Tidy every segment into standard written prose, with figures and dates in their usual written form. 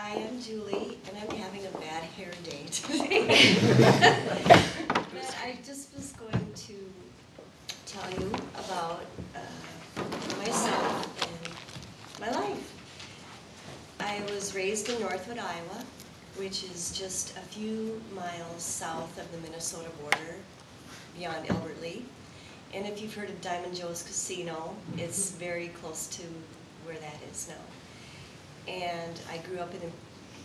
Hi, I'm Julie, and I'm having a bad hair day today. But I just was going to tell you about myself and my life. I was raised in Northwood, Iowa, which is just a few miles south of the Minnesota border, beyond Albert Lea. And if you've heard of Diamond Joe's Casino, it's very close to where that is now. And I grew up in a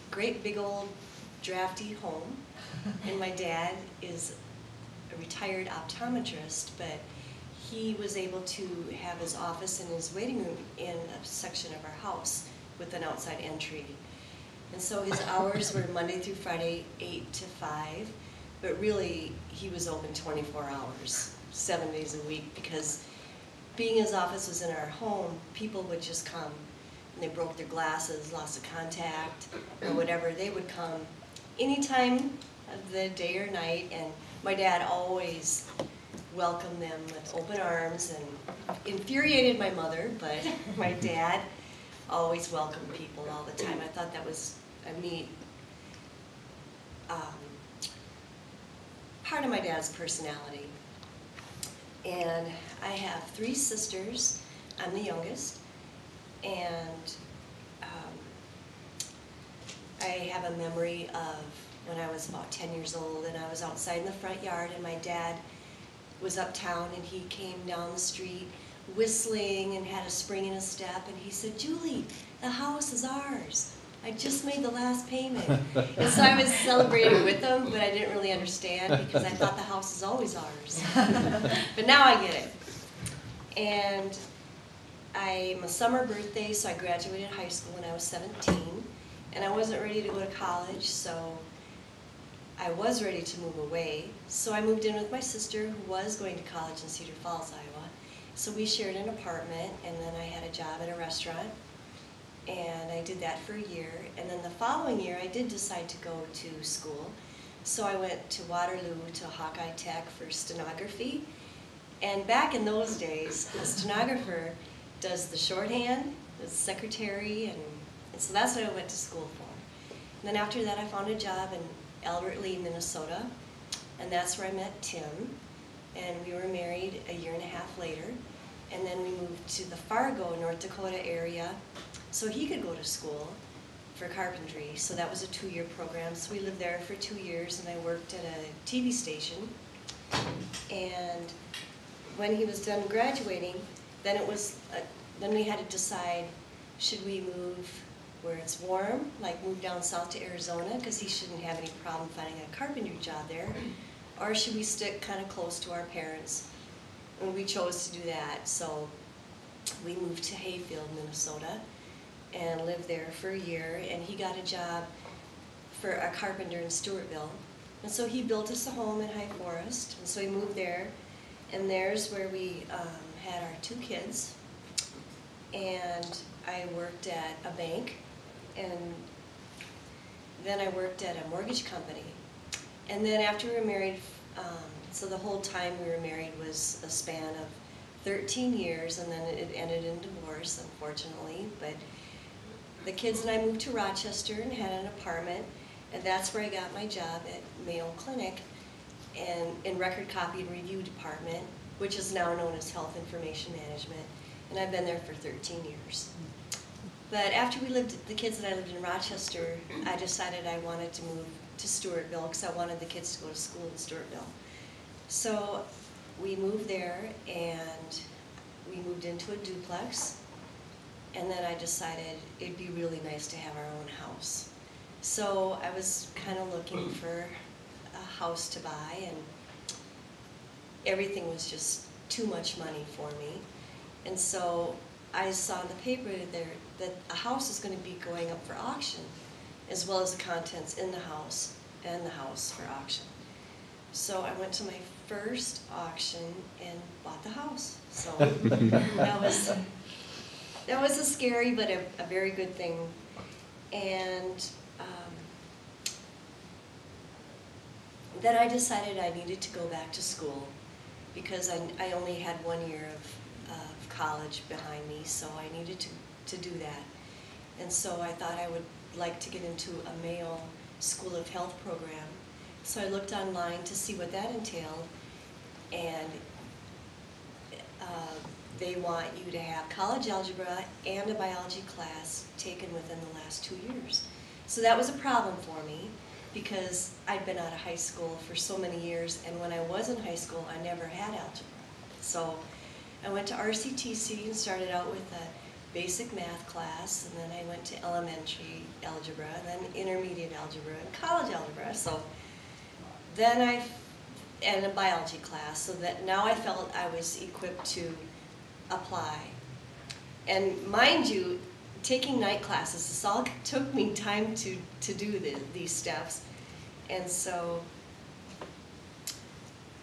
great big old drafty home, and my dad is a retired optometrist, but he was able to have his office and his waiting room in a section of our house with an outside entry. And so his hours were Monday through Friday, 8 to 5, but really he was open 24 hours, 7 days a week, because being his office was in our home, people would just come and they broke their glasses, lost a contact, or whatever. They would come any time of the day or night, and my dad always welcomed them with open arms and infuriated my mother, but my dad always welcomed people all the time. I thought that was a neat part of my dad's personality. And I have 3 sisters. I'm the youngest. And I have a memory of when I was about 10 years old and I was outside in the front yard and my dad was uptown and he came down the street whistling and had a spring in his step, and he said, "Julie, the house is ours. I just made the last payment." And so I was celebrating with him, but I didn't really understand because I thought the house is always ours. But now I get it. And I'm a summer birthday, so I graduated high school when I was 17, and I wasn't ready to go to college, so I was ready to move away. So I moved in with my sister, who was going to college in Cedar Falls, Iowa. So we shared an apartment, and then I had a job at a restaurant, and I did that for a year. And then the following year, I did decide to go to school. So I went to Waterloo to Hawkeye Tech for stenography. And back in those days, a stenographer does the shorthand, the secretary, and so that's what I went to school for. And then after that, I found a job in Albert Lea, Minnesota, and that's where I met Tim. And we were married a year and a half later. And then we moved to the Fargo, North Dakota area, so he could go to school for carpentry. So that was a 2-year program. So we lived there for 2 years, and I worked at a TV station. And when he was done graduating, then then we had to decide, should we move where it's warm, like move down south to Arizona, because he shouldn't have any problem finding a carpentry job there, or should we stick kind of close to our parents? And we chose to do that. So we moved to Hayfield, Minnesota, and lived there for a year, and he got a job for a carpenter in Stewartville. And so he built us a home in High Forest, and so we moved there, and there's where we had our 2 kids. And I worked at a bank, and then I worked at a mortgage company. And then after we were married, so the whole time we were married was a span of 13 years, and then it ended in divorce, unfortunately. But the kids and I moved to Rochester and had an apartment, and that's where I got my job at Mayo Clinic, and in record copy and review department, which is now known as Health Information Management, and I've been there for 13 years. But after the kids and I lived in Rochester, I decided I wanted to move to Stewartville because I wanted the kids to go to school in Stewartville. So we moved there, and we moved into a duplex, and then I decided it'd be really nice to have our own house. So I was kind of looking for a house to buy, and everything was just too much money for me. And so I saw in the paper there that a house is going to be going up for auction, as well as the contents in the house and the house for auction. So I went to my first auction and bought the house. So that was a scary but a very good thing. And then I decided I needed to go back to school because I only had 1 year of college behind me, so I needed to do that. And so I thought I would like to get into a Mayo School of Health program. So I looked online to see what that entailed, and they want you to have college algebra and a biology class taken within the last 2 years. So that was a problem for me because I'd been out of high school for so many years, and when I was in high school, I never had algebra. So I went to RCTC and started out with a basic math class, and then I went to elementary algebra, and then intermediate algebra, and college algebra. So then and a biology class, so that now I felt I was equipped to apply. And mind you, taking night classes, this all took me time to do these steps. And so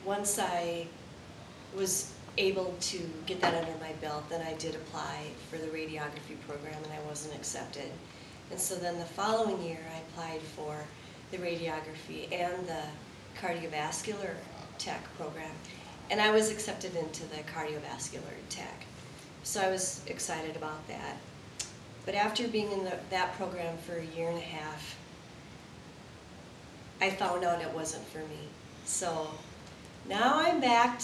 once I was able to get that under my belt, then I did apply for the radiography program, and I wasn't accepted. And so then the following year I applied for the radiography and the cardiovascular tech program, and I was accepted into the cardiovascular tech. So I was excited about that. But after being in that program for a year and a half, I found out it wasn't for me. So now I'm back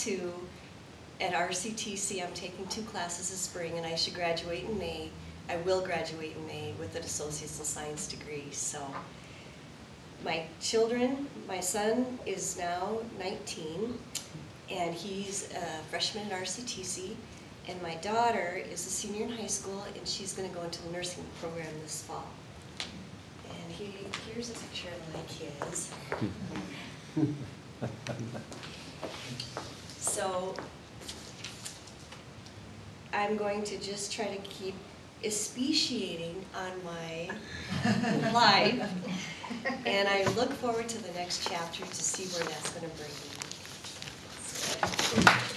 at RCTC. I'm taking 2 classes this spring, and I should graduate in May. I will graduate in May with an Associate's of Science degree. So my son is now 19, and he's a freshman at RCTC, and my daughter is a senior in high school, and she's going to go into the nursing program this fall. And here's a picture of my kids. So I'm going to just try to keep expatiating on my life, and I look forward to the next chapter to see where that's going to bring me. So.